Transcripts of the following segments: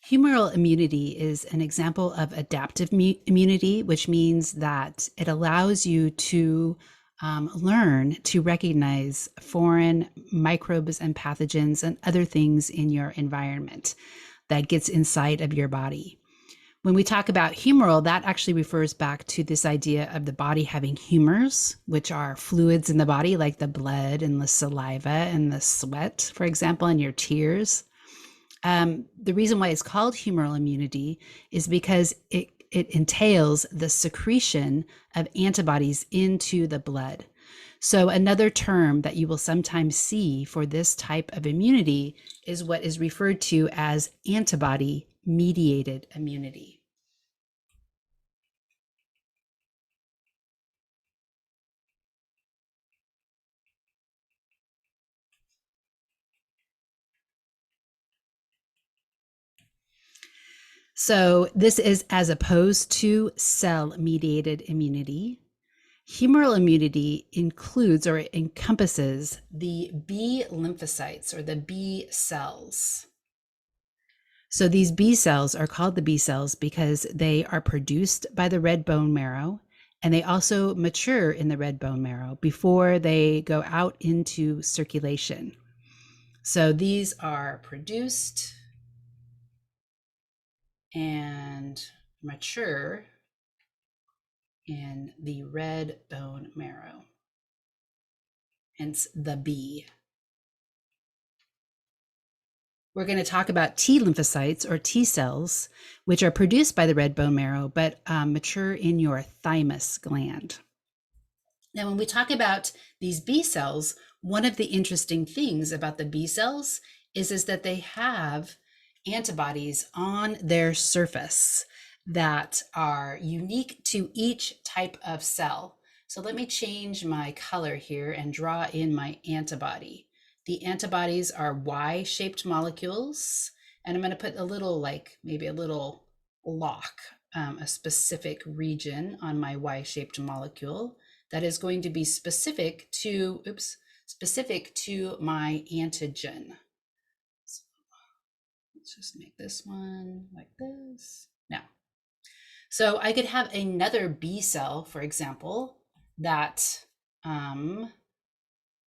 Humoral immunity is an example of adaptive immunity, which means that it allows you to learn to recognize foreign microbes and pathogens and other things in your environment that gets inside of your body. When we talk about humoral, that actually refers back to this idea of the body having humors, which are fluids in the body, like the blood and the saliva and the sweat, for example, and your tears. The reason why it's called humoral immunity is because it entails the secretion of antibodies into the blood. So another term that you will sometimes see for this type of immunity is what is referred to as antibody mediated immunity. So this is as opposed to cell mediated immunity. Humoral immunity includes or encompasses the B lymphocytes or the B cells. So these B cells are called the B cells because they are produced by the red bone marrow, and they also mature in the red bone marrow before they go out into circulation. So these are produced and mature in the red bone marrow, hence the B. We're going to talk about T lymphocytes or T cells, which are produced by the red bone marrow, but mature in your thymus gland. Now, when we talk about these B cells, one of the interesting things about the B cells is that they have antibodies on their surface that are unique to each type of cell. So let me change my color here and draw in my antibody. The antibodies are Y-shaped molecules, and I'm going to put a little, maybe a little lock, a specific region on my Y-shaped molecule that is going to be specific to my antigen. So let's just make this one like this. Now, so I could have another B cell, for example, that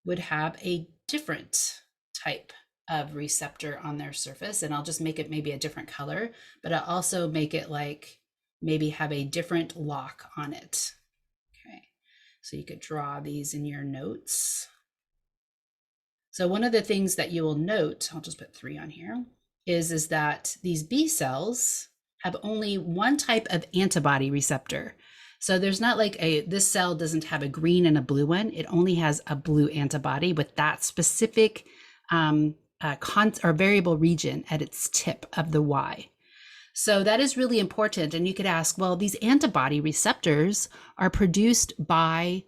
would have a different type of receptor on their surface, and I'll just make it maybe a different color, but I'll also make it maybe have a different lock on it. Okay, so you could draw these in your notes. So one of the things that you will note, I'll just put 3 on here, is that these B cells have only one type of antibody receptor. So there's not this cell doesn't have a green and a blue one. It only has a blue antibody with that specific variable region at its tip of the Y. So that is really important. And you could ask, well, these antibody receptors are produced by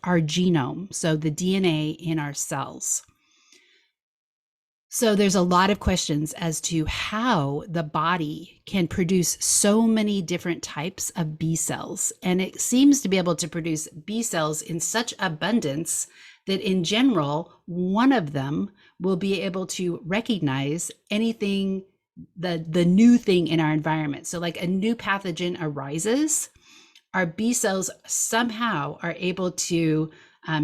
our genome, so the DNA in our cells. So there's a lot of questions as to how the body can produce so many different types of B cells. And it seems to be able to produce B cells in such abundance that in general, one of them will be able to recognize anything, the new thing in our environment. So like a new pathogen arises, our B cells somehow are able to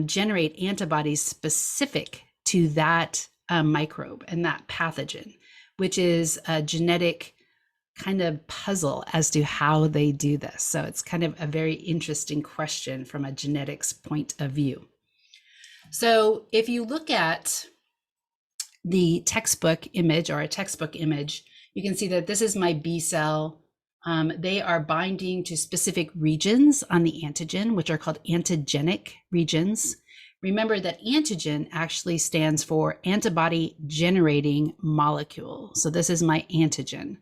generate antibodies specific to that microbe and that pathogen, which is a genetic kind of puzzle as to how they do this. So it's kind of a very interesting question from a genetics point of view. So if you look at the textbook image or a textbook image, you can see that this is my B cell. They are binding to specific regions on the antigen, which are called antigenic regions. Remember that antigen actually stands for antibody generating molecule. So this is my antigen.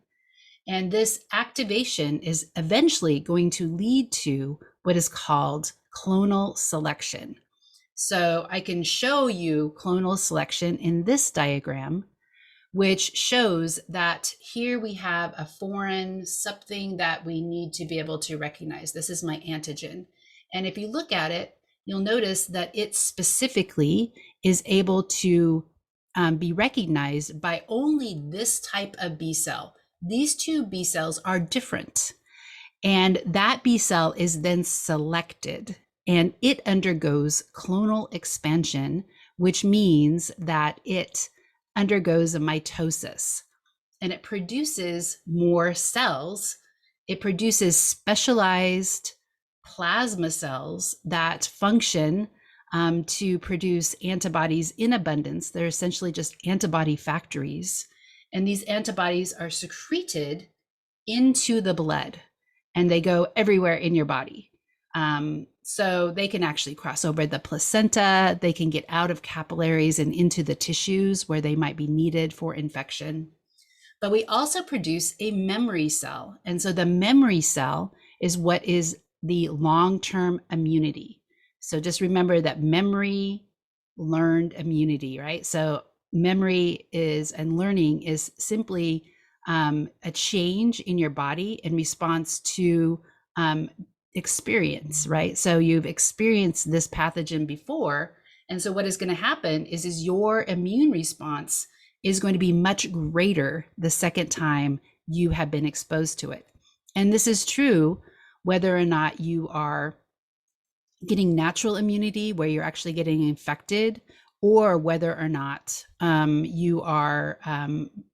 And this activation is eventually going to lead to what is called clonal selection. So I can show you clonal selection in this diagram, which shows that here we have a foreign something that we need to be able to recognize. This is my antigen. And if you look at it, you'll notice that it specifically is able to be recognized by only this type of B cell. these two B cells are different. And that B cell is then selected and it undergoes clonal expansion, which means that it undergoes a mitosis and it produces more cells. It produces specialized plasma cells that function to produce antibodies in abundance. They're essentially just antibody factories. And these antibodies are secreted into the blood and they go everywhere in your body. So they can actually cross over the placenta, they can get out of capillaries and into the tissues where they might be needed for infection. But we also produce a memory cell. And so the memory cell is what is the long-term immunity. So just remember that memory, learned immunity, right? So memory is, and learning is simply a change in your body in response to experience, right? So you've experienced this pathogen before. And so what is going to happen is your immune response is going to be much greater the second time you have been exposed to it. And this is true whether or not you are getting natural immunity, where you're actually getting infected, or whether or not you are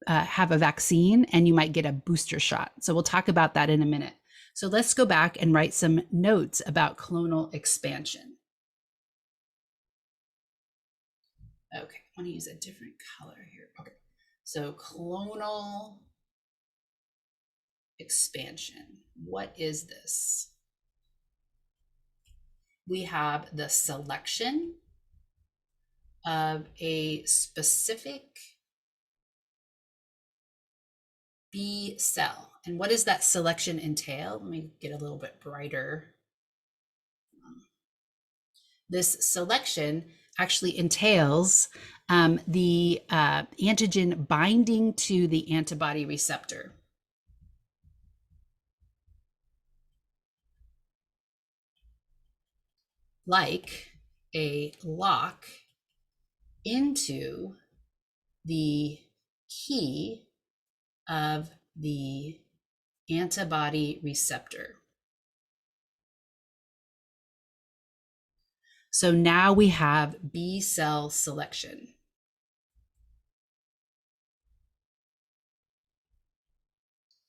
have a vaccine and you might get a booster shot. So we'll talk about that in a minute. So let's go back and write some notes about clonal expansion. Okay, I want to use a different color here. Okay, so clonal expansion. What is this? We have the selection of a specific B cell. And what does that selection entail? Let me get a little bit brighter. This selection actually entails the antigen binding to the antibody receptor. Like a lock into the key of the antibody receptor. So now we have B cell selection.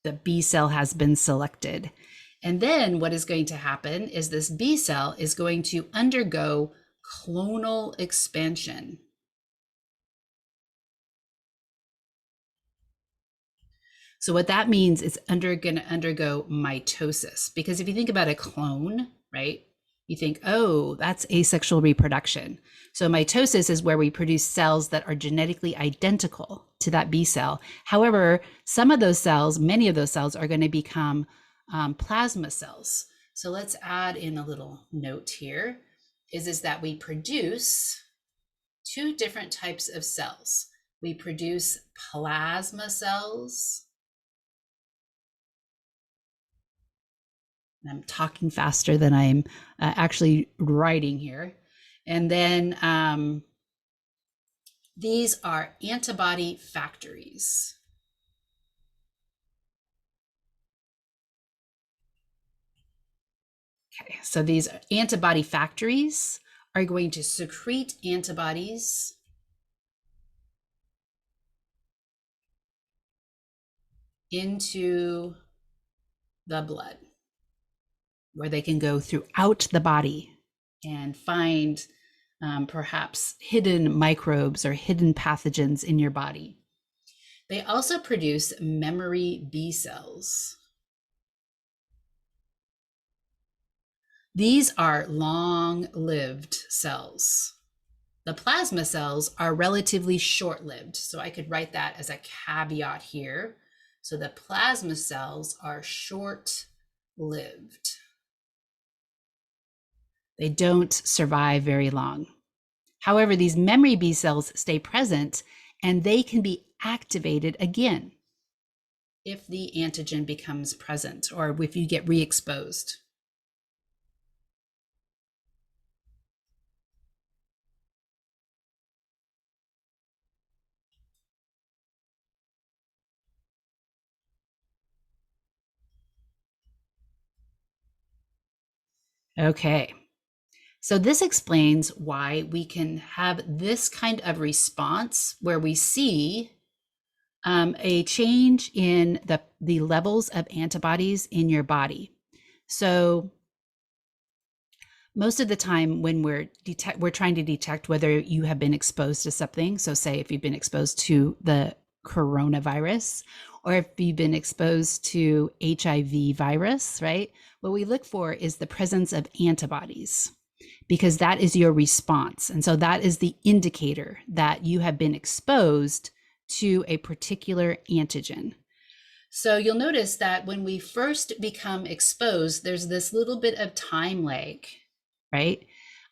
The B cell has been selected. And then what is going to happen is this B cell is going to undergo clonal expansion. So what that means is going to undergo mitosis, because if you think about a clone, right, you think, oh, that's asexual reproduction. So mitosis is where we produce cells that are genetically identical to that B cell. However, some of those cells, many of those cells are going to become plasma cells. So let's add in a little note here, is that we produce two different types of cells. We produce plasma cells. I'm talking faster than I'm actually writing here. And then these are antibody factories. Okay, so these antibody factories are going to secrete antibodies into the blood, where they can go throughout the body and find perhaps hidden microbes or hidden pathogens in your body. They also produce memory B cells. These are long-lived cells. The plasma cells are relatively short-lived. So I could write that as a caveat here. So the plasma cells are short-lived. They don't survive very long. However, these memory B cells stay present and they can be activated again if the antigen becomes present or if you get re-exposed. Okay. So this explains why we can have this kind of response where we see a change in the levels of antibodies in your body. So most of the time when we're trying to detect whether you have been exposed to something. So say if you've been exposed to the coronavirus or if you've been exposed to HIV virus, right? What we look for is the presence of antibodies because that is your response. And so that is the indicator that you have been exposed to a particular antigen. So you'll notice that when we first become exposed, there's this little bit of time lag, right?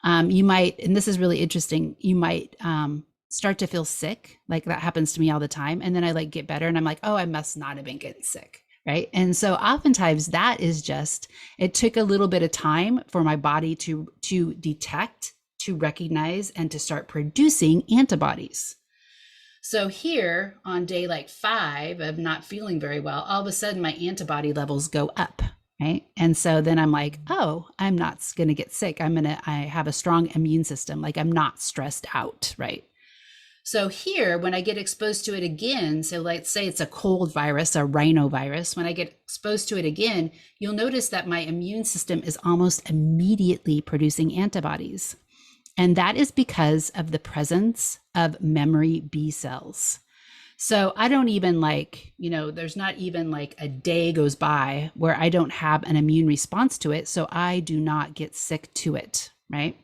You might, and this is really interesting, you might start to feel sick. Like that happens to me all the time. And then I like get better and I'm like, oh, I must not have been getting sick. Right. And so oftentimes that is just, it took a little bit of time for my body to detect, to recognize, and to start producing antibodies. So here on day like 5 of not feeling very well, all of a sudden my antibody levels go up. Right. And so then I'm like, oh, I'm not going to get sick. I have a strong immune system. Like I'm not stressed out. Right. So here, when I get exposed to it again, so let's say it's a cold virus, a rhinovirus, when I get exposed to it again, you'll notice that my immune system is almost immediately producing antibodies. And that is because of the presence of memory B cells. So I don't even there's not even like a day goes by where I don't have an immune response to it. So I do not get sick to it, right?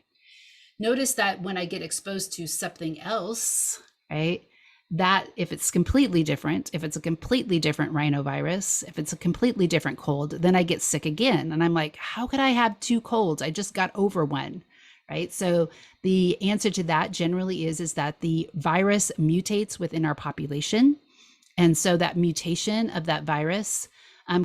Notice that when I get exposed to something else, right, that if it's completely different, if it's a completely different rhinovirus, if it's a completely different cold, then I get sick again. And I'm like, how could I have 2 colds? I just got over one, right? So the answer to that generally is that the virus mutates within our population. And so that mutation of that virus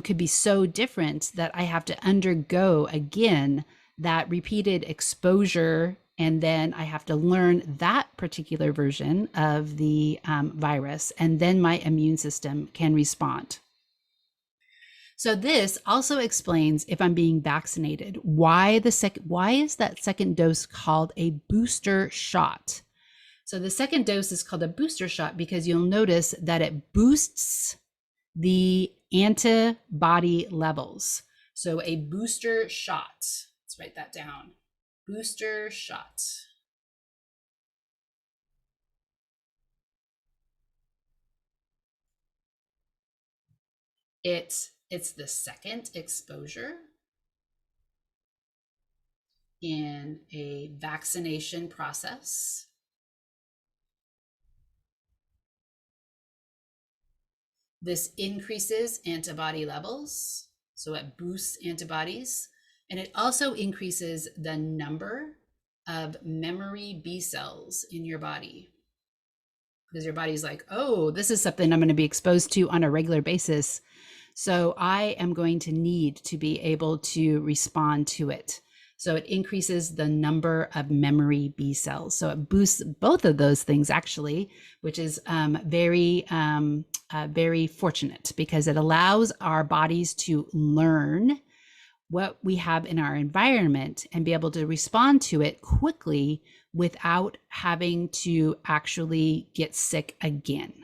could be so different that I have to undergo again that repeated exposure. And then I have to learn that particular version of the virus, and then my immune system can respond. So this also explains if I'm being vaccinated, why is that second dose called a booster shot? So the second dose is called a booster shot because you'll notice that it boosts the antibody levels. So a booster shot, let's write that down. Booster shot. It's the second exposure in a vaccination process. This increases antibody levels, so it boosts antibodies, and it also increases the number of memory B cells in your body. Because your body's like, oh, this is something I'm going to be exposed to on a regular basis. So I am going to need to be able to respond to it. So it increases the number of memory B cells. So it boosts both of those things actually, which is very fortunate because it allows our bodies to learn what we have in our environment and be able to respond to it quickly without having to actually get sick again.